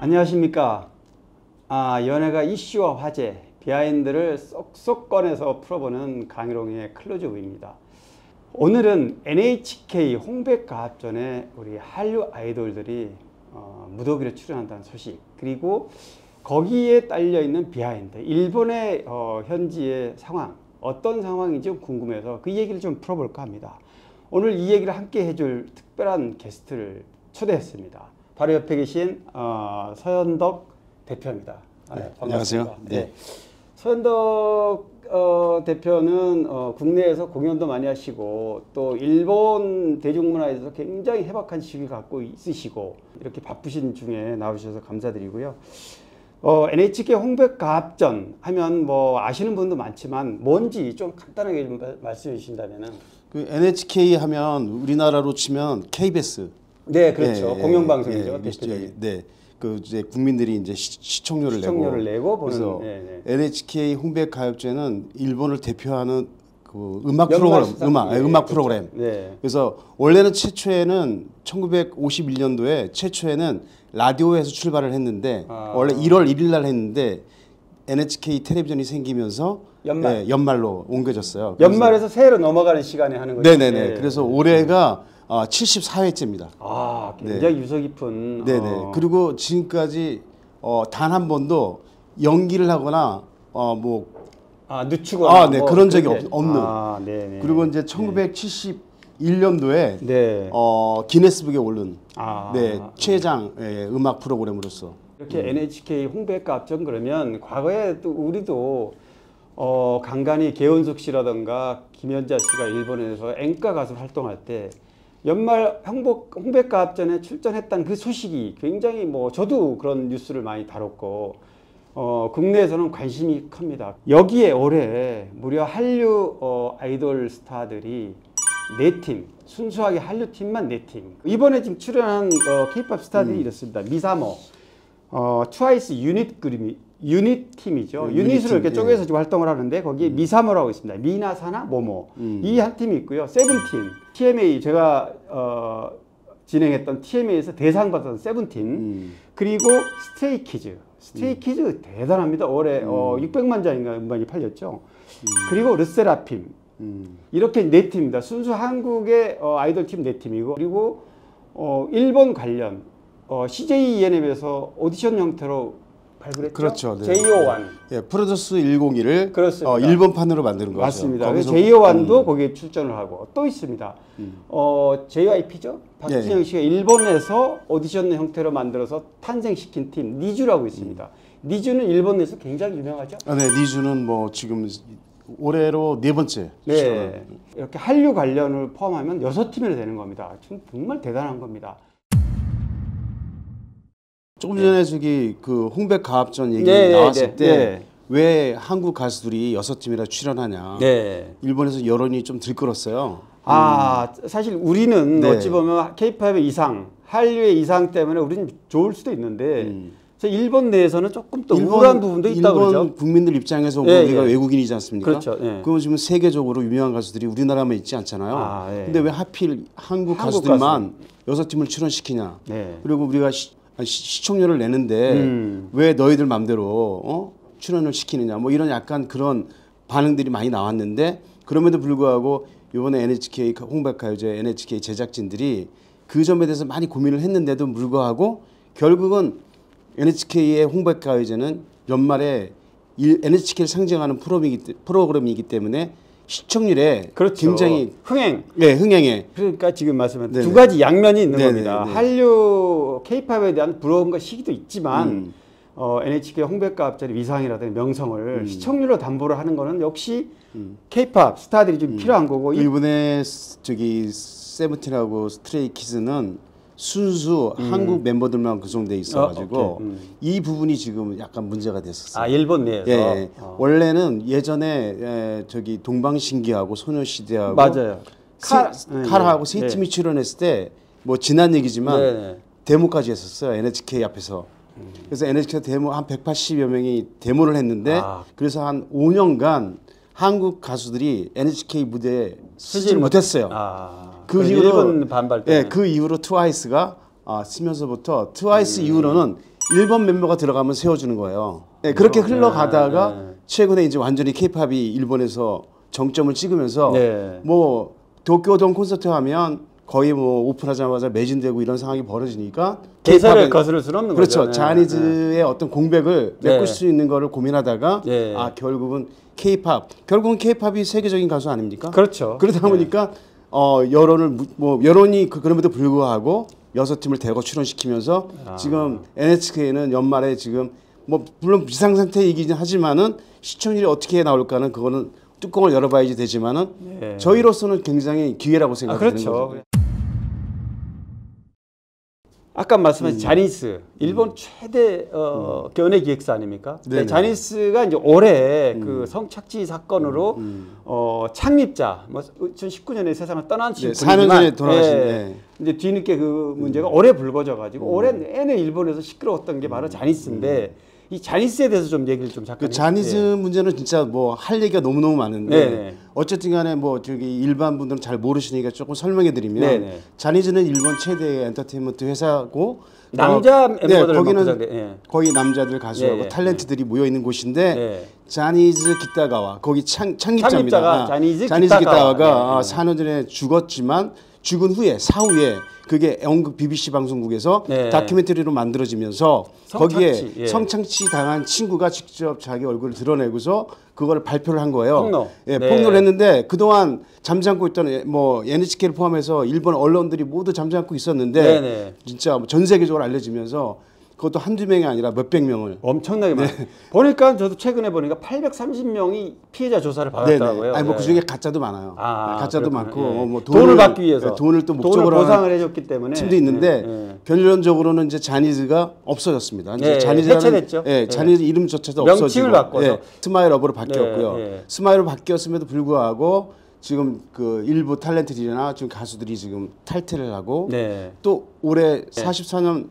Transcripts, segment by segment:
안녕하십니까. 연예가 이슈와 화제, 비하인드를 쏙쏙 꺼내서 풀어보는 강희롱의 클로즈업입니다. 오늘은 NHK 홍백가합전에 우리 한류 아이돌들이 무더기로 출연한다는 소식, 그리고 거기에 딸려있는 비하인드, 일본의 현지의 상황, 어떤 상황인지 궁금해서 그 얘기를 좀 풀어볼까 합니다. 오늘 이 얘기를 함께 해줄 특별한 게스트를 초대했습니다. 바로 옆에 계신 서현덕 대표입니다. 네, 안녕하세요. 네. 서현덕 대표는 국내에서 공연도 많이 하시고 또 일본 대중문화에 대해서 굉장히 해박한 시기 갖고 있으시고 이렇게 바쁘신 중에 나오셔서 감사드리고요. NHK 홍백가합전 하면 뭐 아시는 분도 많지만 뭔지 좀 간단하게 좀 말씀해 주신다면은. 그 NHK 하면 우리나라로 치면 KBS. 네, 그렇죠. 공영방송이죠. 네, 그 이제 국민들이 이제 시청료를 내고 보는. 그래서 네. NHK 홍백가요제는 일본을 대표하는 그 음악 프로그램, 음악 그렇죠. 프로그램. 네. 그래서 원래는 최초에는 1951년도에 최초에는 라디오에서 출발을 했는데 원래 1월 1일 날 했는데 NHK 텔레비전이 생기면서 연말로 옮겨졌어요. 연말에서 새해로 넘어가는 시간에 하는 거죠. 네네네. 그래서 올해가 74회째입니다. 굉장히 유서 깊은. 네네. 그리고 지금까지 단 한 번도 연기를 하거나 늦추거나 네, 그런 적이 없는. 네네. 그리고 이제 1971년도에 기네스북에 오른 최장 음악 프로그램으로서 이렇게 NHK 홍백가합전 그러면 과거에 또 우리도 간간히 개원숙 씨라든가 김연자 씨가 일본에서演歌가수 활동할 때 연말 홍백가합전에 출전했다는 그 소식이 굉장히 저도 그런 뉴스를 많이 다뤘고 국내에서는 관심이 큽니다. 여기에 올해 무려 한류 아이돌 스타들이 4팀, 순수하게 한류 팀만 4팀. 이번에 지금 출연한 K-pop 스타들이 이렇습니다. 미사모, 트와이스 유닛 팀이죠. 유닛으로 이렇게 쪼개서 지금 활동을 하는데 거기에 미사모라고 있습니다. 미나사나 모모. 이 한 팀이 있고요. 세븐틴, TMA, 제가 진행했던 TMA에서 대상 받았던 세븐틴, 그리고 스트레이키즈 대단합니다. 올해 600만 장인가 음반이 팔렸죠. 그리고 르세라핌. 이렇게 4팀입니다. 순수 한국의 아이돌 팀 4팀이고, 그리고 일본 관련 CJ ENM에서 오디션 형태로 발굴했죠. 그렇죠. 네. JO1. 예, 프로듀스 101을 그렇습니다. 일본판으로 만드는 거죠. 맞습니다. JO1도 거기에 출전을 하고 또 있습니다. JYP죠. 박진영 씨가 일본에서 오디션 형태로 만들어서 탄생시킨 팀 니쥬라고 있습니다. 니쥬는 일본에서 굉장히 유명하죠. 네, 니쥬는 지금 올해로 4번째. 네. 이렇게 한류 관련을 포함하면 6팀이나 되는 겁니다. 정말 대단한 겁니다. 조금 전에 그 홍백가합전 얘기 나왔을 때 왜 한국 가수들이 6팀이나 출연하냐. 일본에서 여론이 좀 들끓었어요. 사실 우리는 어찌 보면 K-팝의 이상, 한류의 이상 때문에 우리는 좋을 수도 있는데 일본 내에서는 조금 또 우울한 부분도 있다고 그러죠. 일본 국민들 입장에서 우리가 외국인이지 않습니까? 그렇죠. 그건 지금 세계적으로 유명한 가수들이 우리나라만 있지 않잖아요. 근데 왜 하필 한국 가수들만 6팀을 출연시키냐. 그리고 우리가 시청료를 내는데 왜 너희들 맘대로 출연을 시키느냐, 이런 약간 그런 반응들이 많이 나왔는데, 그럼에도 불구하고 이번에 NHK 홍백가요제 NHK 제작진들이 그 점에 대해서 많이 고민을 했는데도 불구하고 결국은 NHK의 홍백가요제는 연말에 NHK를 상징하는 프로그램이기 때문에 시청률에 굉장히 흥행에. 그러니까 지금 말씀한 두 가지 양면이 있는 겁니다. 한류 K-팝에 대한 부러움과 시기도 있지만 NHK 홍백가합전의 위상이라든지 명성을 시청률로 담보를 하는 거는 역시 K-팝 스타들이 좀 필요한 거고. 일본의 세븐틴하고 스트레이키즈는 순수 한국 멤버들만 구성돼 있어가지고 이 부분이 지금 약간 문제가 됐었어요. 일본 내에서. 원래는 예전에 동방신기하고 소녀시대하고 카라하고 세 팀이 출연했을 때 지난 얘기지만 데모까지 했었어요. NHK 앞에서. 그래서 NHK 데모 한 180여 명이 데모를 했는데 그래서 한 5년간 한국 가수들이 NHK 무대에 쓰지를 못했어요. 그 이후로 반발 때문에. 그 이후로 트와이스가 쓰면서부터 트와이스 이후로는 일본 멤버가 들어가면 세워주는 거예요. 네, 그렇게 흘러가다가 최근에 이제 완전히 K-팝이 일본에서 정점을 찍으면서 뭐 도쿄돔 콘서트 하면 거의 뭐 오픈하자마자 매진되고 이런 상황이 벌어지니까 대사를 거스를 수는 없는 그렇죠. 거죠. 자니즈의 어떤 공백을 메꿀 수 있는 거를 고민하다가 결국은 결국은 K-팝이 세계적인 가수 아닙니까? 그렇죠. 그러다 보니까 여론이 그럼에도 불구하고 6팀을 대거 출연시키면서 지금 NHK는 연말에 지금 뭐 물론 비상 상태이긴 하지만은 시청률이 어떻게 나올까는 그거는 뚜껑을 열어봐야지 되지만은 저희로서는 굉장히 기회라고 생각하는 거죠. 아까 말씀하신 자니스, 일본 최대 연예 기획사 아닙니까? 자니스가 이제 올해 그 성착취 사건으로 창립자, 뭐 2019년에 세상을 떠나신 분이지만 4년 전에 돌아가신 이제 뒤늦게 그 문제가 올해 불거져가지고 올해 내내 일본에서 시끄러웠던 게 바로 자니스인데. 이 자니스에 대해서 좀 얘기를 좀 잠깐. 그 자니스 문제는 진짜 뭐 할 얘기가 너무너무 많은데 어쨌든 간에 뭐 저기 일반 분들은 잘 모르시니까 조금 설명해 드리면 자니스는 일본 최대의 엔터테인먼트 회사고 남자 멤버들 거기는 거의 남자들 가수하고 탤런트들이 모여 있는 곳인데 자니즈 기타가와 거기 창립자입니다. 자니즈 기타가가 4년 전에 죽었지만 죽은 후에 사후에 그게 영국 BBC 방송국에서 다큐멘터리로 만들어지면서 거기에 성착취 당한 친구가 직접 자기 얼굴을 드러내고서 그걸 발표를 한 거예요. 폭로를 했는데 그동안 잠잠고 있던 뭐 NHK를 포함해서 일본 언론들이 모두 잠잠고 있었는데 진짜 전 세계적으로 알려지면서 그것도 한두 명이 아니라 몇백 명을 엄청나게 많아요. 보니까 저도 최근에 보니까 830명이 피해자 조사를 받았더라고요. 아니 뭐 그중에 가짜도 많아요. 가짜도 많고 뭐 돈을 받기 위해서 돈을 또 목적으로 보상을 해줬기 때문에 팀도 있는데 결론적으로는 이제 자니즈가 없어졌습니다. 이제 해체됐죠. 자니즈 이름조차도 없어지고 명칭을 바꿔서 스마일업으로 바뀌었고요. 스마일업 바뀌었음에도 불구하고 지금 그 일부 탤런트들이나 지금 가수들이 지금 탈퇴를 하고 또 올해 44년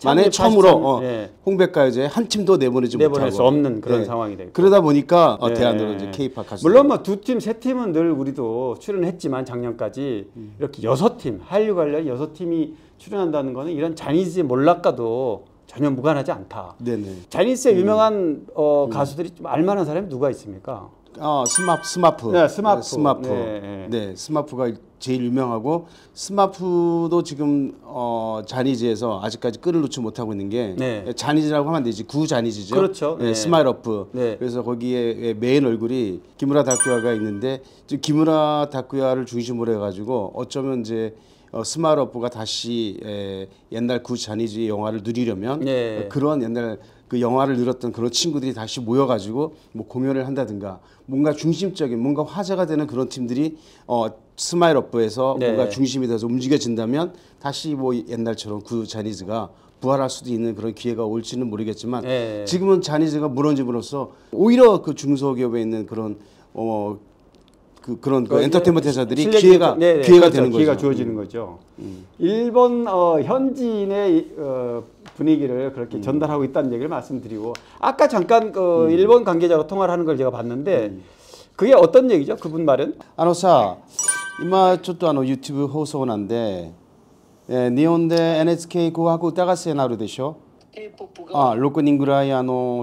만에 처음으로 홍백가요제 한 팀도 내보낼 수 없는 그런 상황이 되고 그러다 보니까 대안으로 이제 K-팝 가수 물론 뭐 2팀, 3팀은 늘 우리도 출연했지만 작년까지 이렇게 6팀 한류 관련 6팀이 출연한다는 거는 이런 자니즈의 몰락과도 전혀 무관하지 않다. 자니스의 유명한 가수들이 좀 알만한 사람이 누가 있습니까? 스마프. 스마프가 제일 유명하고 스마프도 지금 자니즈에서 아직까지 끈을 놓지 못하고 있는 게 자니즈라고 하면 안 되지 구 자니즈죠. 그렇죠. 스마일업프. 그래서 거기에 메인 얼굴이 기무라 다쿠야가 있는데 지금 기무라 다쿠야를 중심으로 해가지고 어쩌면 이제 스마일업프가 다시 옛날 구 자니즈의 영화를 누리려면 그런 옛날 그 영화를 늘었던 그런 친구들이 다시 모여가지고 뭐 공연을 한다든가 뭔가 중심적인 뭔가 화제가 되는 그런 팀들이 스마일업부에서 뭔가 중심이 돼서 움직여진다면 다시 뭐 옛날처럼 그 자니즈가 부활할 수도 있는 그런 기회가 올지는 모르겠지만 지금은 자니즈가 무너짐으로써 오히려 그 중소기업에 있는 그런 그런 엔터테인먼트 회사들이 기회가 되는 거죠. 기회가 주어지는 거죠. 일본 현지인의 분위기를 그렇게 전달하고 있다는 얘기를 말씀드리고 아까 잠깐 그 일본 관계자와 통화를 하는 걸 제가 봤는데 그게 어떤 얘기죠? 그분 말은? 今ちょっとYouTube 放送なんで、日本で NHK 紅白歌合戦あるでしょ。6人ぐらい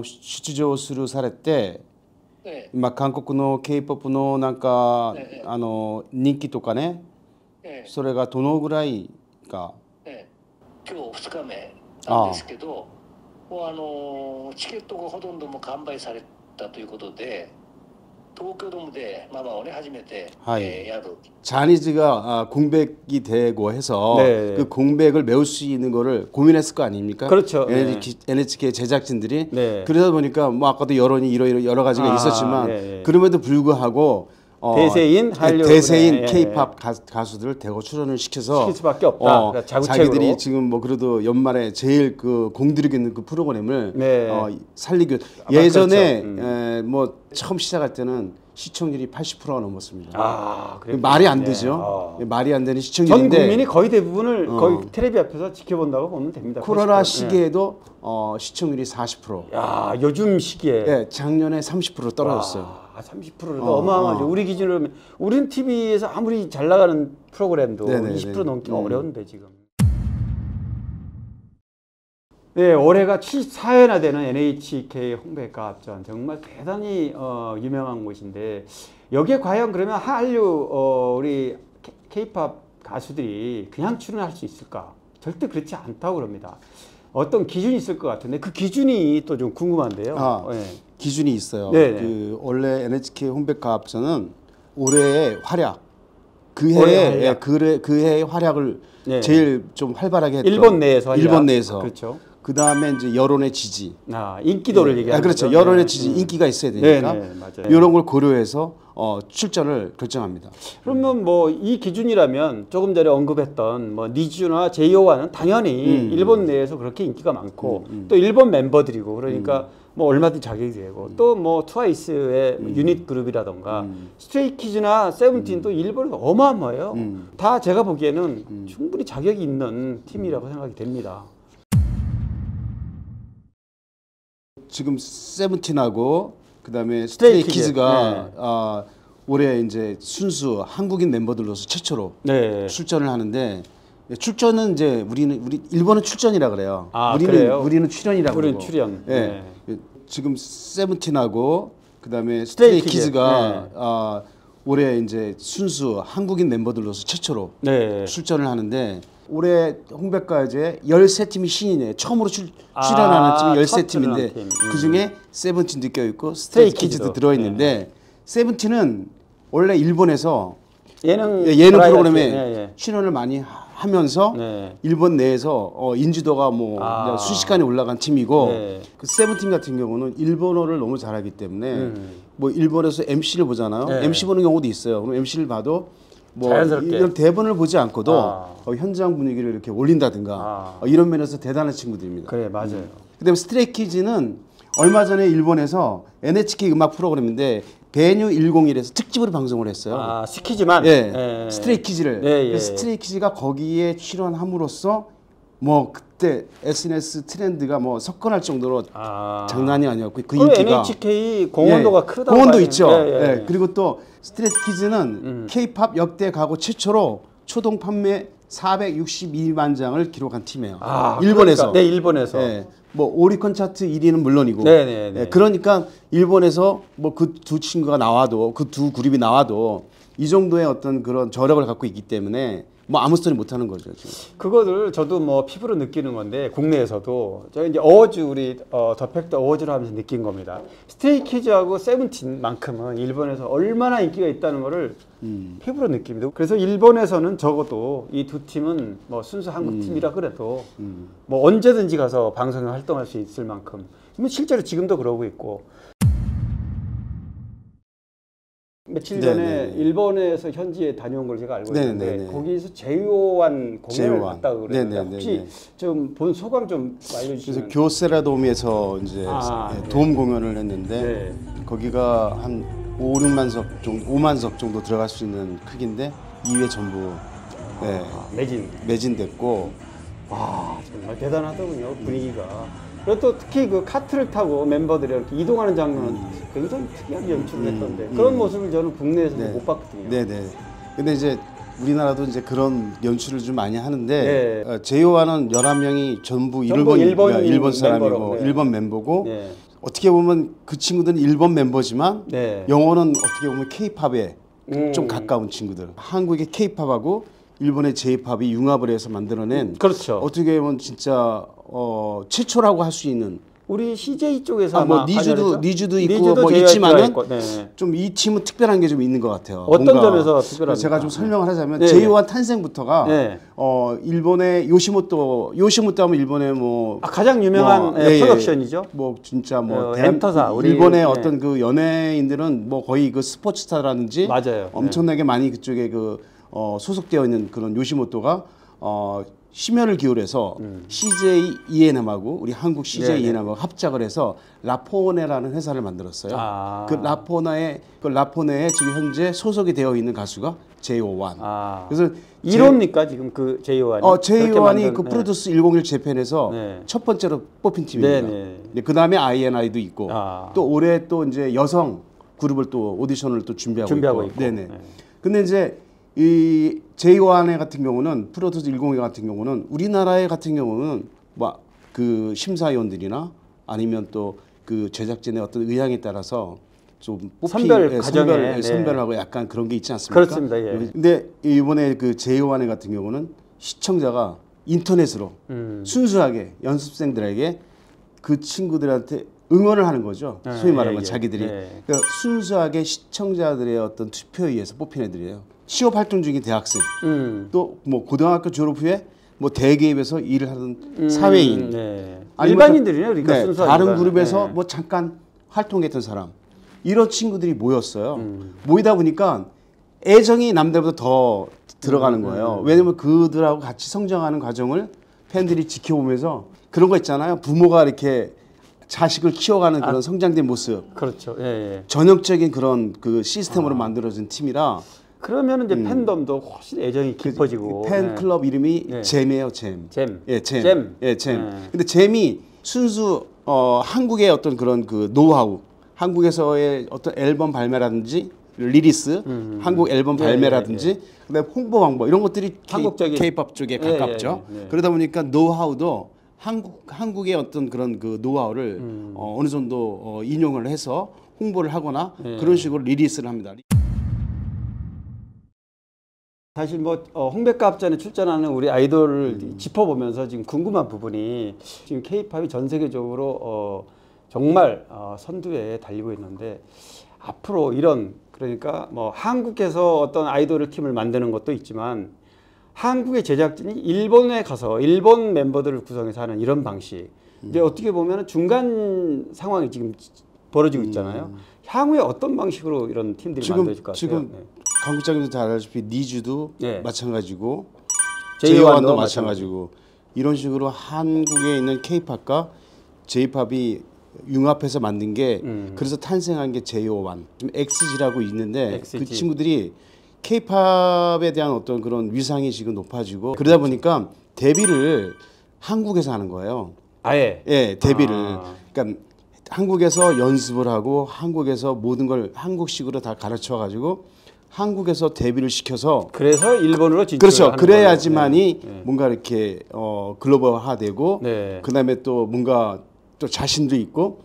出場されて、今韓国の K-POP のなんか人気とかね、それがどのぐらいか。今日2日目なんですけど、もうチケットがほとんども完売されたということで、東京ドームでママをね初めてやる。자니즈가 공백이 되고 해서 그 공백을 메울 수 있는 거를 고민했을 거 아닙니까? 그렇죠. NHK 제작진들이 그러다 보니까 뭐 아까도 여론이 여러 가지가 있었지만 그럼에도 불구하고 대세인 K-팝 가수들을 대거 출연을 시킬 수밖에 없다. 자기들이 지금 뭐 그래도 연말에 제일 그 공들이고 있는 그 프로그램을 살리기 예전에 뭐 처음 시작할 때는 시청률이 80%가 넘었습니다. 말이 안 되죠. 말이 안 되는 시청률인데 전 국민이 거의 대부분을 거의 텔레비 앞에서 지켜본다고 보면 됩니다. 코로나 시기에도 시청률이 40%. 야, 요즘 시기에 작년에 30% 떨어졌어요. 30%도 어마어마하죠. 우리 기준으로 우린 TV에서 아무리 잘 나가는 프로그램도 20% 넘기가 어려운데 지금. 네, 올해가 74회나 되는 NHK 홍백가합전 정말 대단히 유명한 곳인데 여기에 과연 그러면 한류 우리 K-팝 가수들이 그냥 출연할 수 있을까? 절대 그렇지 않다고 그럽니다. 어떤 기준이 있을 것 같은데 그 기준이 또 좀 궁금한데요. 네. 기준이 있어요. 네네. 그 원래 NHK 홍백가합전은 올해의 활약, 그 해의 활약을 네. 제일 좀 활발하게 했던 일본 내에서 활약. 일본 내에서. 그렇죠. 그 다음에 이제 여론의 지지. 인기도를 얘기하는 그렇죠. 거죠. 여론의 지지, 인기가 있어야 되니까. 맞아요. 이런 걸 고려해서 출전을 결정합니다. 그러면 뭐 이 기준이라면 조금 전에 언급했던 뭐 니즈나 제이오와는 당연히 일본 내에서 그렇게 인기가 많고 또 일본 멤버들이고 그러니까 뭐 얼마든지 자격이 되고 또 뭐 트와이스의 유닛 그룹이라던가 스트레이키즈나 세븐틴도 일본에서 어마어마해요. 다 제가 보기에는 충분히 자격이 있는 팀이라고 생각이 됩니다. 지금 세븐틴하고 그다음에 스트레이키즈가 올해 이제 순수 한국인 멤버들로서 최초로 출전을 하는데 출전은 이제 우리 일본은 출전이라 그래요. 우리는 출연이라고 우리는 그러고. 출연. 지금 세븐틴하고 그다음에 스트레이키즈가 올해 이제 순수 한국인 멤버들로서 최초로 출전을 하는데 올해 홍백가요제 13팀이 신인이에요. 처음으로 출연하는 팀이 13팀인데 그중에 세븐틴도 껴있고 스트레이키즈도 들어있는데 세븐틴은 원래 일본에서 예능 프로그램에 출연을 많이 하면서 일본 내에서 인지도가 뭐 순식간에 올라간 팀이고 그 세븐틴 같은 경우는 일본어를 너무 잘하기 때문에 뭐 일본에서 MC를 보잖아요. MC 보는 경우도 있어요. 그럼 MC를 봐도 뭐 이런 대본을 보지 않고도 현장 분위기를 이렇게 올린다든가 이런 면에서 대단한 친구들입니다. 그래 맞아요. 그다음에 스트레이키즈는 얼마 전에 일본에서 NHK 음악 프로그램인데 베뉴 101에서 특집으로 방송을 했어요. 스키즈만? 스트레이키즈를. 스트레이키즈가 거기에 출연함으로써 뭐 그때 SNS 트렌드가 뭐 석권할 정도로 장난이 아니었고 그 인기가 NHK 공헌도가 크다고 공헌도 있죠. 그리고 또 스트레이키즈는 K-팝 역대 가고 최초로 초동 판매 462만 장을 기록한 팀이에요. 일본에서. 그러니까, 일본에서. 뭐 오리콘 차트 1위는 물론이고. 그러니까 일본에서 뭐 그 두 친구가 나와도 그 두 그룹이 나와도 이 정도의 어떤 그런 저력을 갖고 있기 때문에 뭐 아무 소리 못 하는 거죠, 지금. 그거를 저도 뭐 피부로 느끼는 건데 국내에서도 저희 이제 어워즈 우리 더 팩트 어워즈를 하면서 느낀 겁니다. 스트레이키즈하고 세븐틴만큼은 일본에서 얼마나 인기가 있다는 거를 피부로 느낍니다. 그래서 일본에서는 적어도 이 두 팀은 뭐 순수 한국 팀이라 그래도 뭐 언제든지 가서 방송에 활동할 수 있을 만큼 실제로 지금도 그러고 있고. 며칠 전에 일본에서 현지에 다녀온 걸 제가 알고 있는데 거기서 제이오완 공연을 갔다고 그랬는데 혹시 좀 본 소감 좀 알려주시면. 그래서 교세라돔에서 이제 돔 공연을 했는데 거기가 한 5만 석 정도 들어갈 수 있는 크기인데 2회 전부 매진됐고 정말 대단하더군요, 분위기가. 그리고 또 특히 그 카트를 타고 멤버들이 이렇게 이동하는 장면은 굉장히 특이한 연출을 했던데 그런 모습을 저는 국내에서도 못 봤거든요. 근데 이제 우리나라도 이제 그런 연출을 좀 많이 하는데 제이오와는 11명이 전부 일본 사람이고 일본 멤버고 어떻게 보면 그 친구들은 일본 멤버지만 영어는 어떻게 보면 K-팝에 좀 가까운 친구들. 한국의 K-팝하고 일본의 J-팝이 융합을 해서 만들어낸 어떻게 보면 진짜 최초라고 할 수 있는 우리 CJ 쪽에서 뭐 니즈도 있고 뭐 있지만은 좀 이 팀은 특별한 게 좀 있는 것 같아요. 어떤 점에서 특별합니까? 제가 좀 설명을 하자면 제이오완 탄생부터가 일본의 요시모토 하면 일본의 뭐 가장 유명한 프로덕션이죠. 뭐 진짜 뭐 엔터사 일본의 어떤 그 연예인들은 뭐 거의 그 스포츠스타라든지 엄청나게 많이 그쪽에 그 소속되어 있는 그런 요시모토가 심혈을 기울여서 CJ E&M하고 우리 한국 CJ E&M하고 합작을 해서 라포네라는 회사를 만들었어요. 그 라포네에 지금 현재 소속이 되어 있는 가수가 제이오완. 그래서 1호입니까 지금 그 제이오완이? 제이오완이 그 프로듀스 101 재팬에서 첫 번째로 뽑힌 팀입니다. 그 다음에 INI도 있고 또 올해 또 이제 여성 그룹을 또 오디션을 또 준비하고 있고. 근데 이제 이 제이오완 같은 경우는 프로듀스 101 같은 경우는 우리나라의 같은 경우는 뭐 그 심사위원들이나 아니면 또 그 제작진의 어떤 의향에 따라서 좀 선별 과정에 선별하고 약간 그런 게 있지 않습니까? 그렇습니다. 예. 근데 이번에 그 제1 같은 경우는 시청자가 인터넷으로 순수하게 연습생들에게 그 친구들한테 응원을 하는 거죠. 소위 말하면 자기들이 그러니까 순수하게 시청자들의 어떤 투표에 의해서 뽑힌 애들이에요. 취업 활동 중인 대학생, 또 뭐 고등학교 졸업 후에 뭐 대기업에서 일을 하던 사회인, 일반인들이네요. 그러니까 순수하게 다른 그룹에서 뭐 잠깐 활동했던 사람, 이런 친구들이 모였어요. 모이다 보니까 애정이 남들보다 더 들어가는 거예요. 왜냐면 그들하고 같이 성장하는 과정을 팬들이 지켜보면서 그런 거 있잖아요. 부모가 이렇게 자식을 키워가는 그런 성장된 모습. 그렇죠. 전형적인 그런 그 시스템으로 만들어진 팀이라. 그러면 이제 팬덤도 훨씬 애정이 깊어지고. 그 팬클럽 이름이 잼이에요, 잼. 잼. 예, 잼. 예, 잼. 근데 잼이 순수 한국의 어떤 그런 그 노하우, 한국에서의 어떤 앨범 발매라든지 리리스, 한국 앨범 발매라든지 그다음에 홍보 방법 이런 것들이 한국적인 K-pop 쪽에 가깝죠. 그러다 보니까 노하우도 한국의 어떤 그런 그 노하우를 어느 정도 인용을 해서 홍보를 하거나 그런 식으로 리리스를 합니다. 사실 뭐 홍백가합전에 출전하는 우리 아이돌을 짚어보면서 지금 궁금한 부분이 지금 K-팝이 전 세계적으로 정말 선두에 달리고 있는데 앞으로 이런 그러니까 뭐 한국에서 어떤 아이돌 팀을 만드는 것도 있지만 한국의 제작진이 일본에 가서 일본 멤버들을 구성해서 하는 이런 방식. 이제 어떻게 보면 중간 상황이 지금 벌어지고 있잖아요. 향후에 어떤 방식으로 이런 팀들이 만들어질 것 같아요? 지금 강국장님도 잘 알다시피 니즈도 마찬가지고 J1도 마찬가지고 이런 식으로 한국에 있는 K-팝과 J-팝이 융합해서 만든 게 그래서 탄생한 게 J01 지금 XG라고 있는데 XG. 그 친구들이 K-팝에 대한 어떤 그런 위상이 지금 높아지고 그러다 보니까 데뷔를 한국에서 하는 거예요. 아예. 예, 데뷔를. 그러니까 한국에서 연습을 하고 한국에서 모든 걸 한국식으로 다 가르쳐 가지고 한국에서 데뷔를 시켜서 그래서 일본으로 진출을 그렇죠. 하는 그래야지만이 뭔가 이렇게 글로벌화되고 그다음에 또 뭔가 또 자신도 있고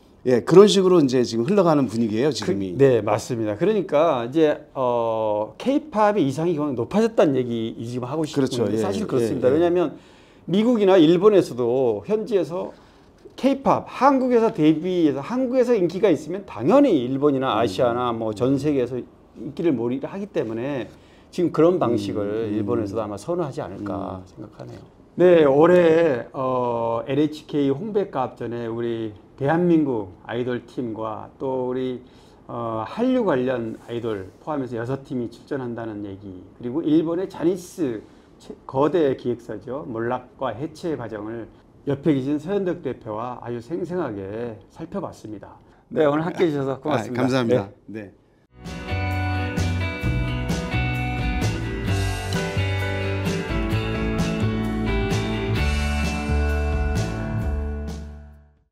그런 식으로 이제 지금 흘러가는 분위기예요, 지금이. 네, 맞습니다. 그러니까 이제 K-팝의 이상이 높아졌다는 얘기 지금 하고 싶은데 그렇죠. 사실 그렇습니다. 왜냐하면 미국이나 일본에서도 현지에서 K-팝 한국에서 데뷔해서 한국에서 인기가 있으면 당연히 일본이나 아시아나 뭐 전 세계에서 인기를 몰이를 하기 때문에 지금 그런 방식을 일본에서도 아마 선호하지 않을까 생각하네요. 네, 올해 LHK 홍백가합전에 우리 대한민국 아이돌 팀과 또 우리 한류 관련 아이돌 포함해서 6팀이 출전한다는 얘기, 그리고 일본의 자니스 거대 기획사죠. 몰락과 해체 과정을 옆에 계신 서현덕 대표와 아주 생생하게 살펴봤습니다. 네, 오늘 함께해 주셔서 고맙습니다. 감사합니다. 네.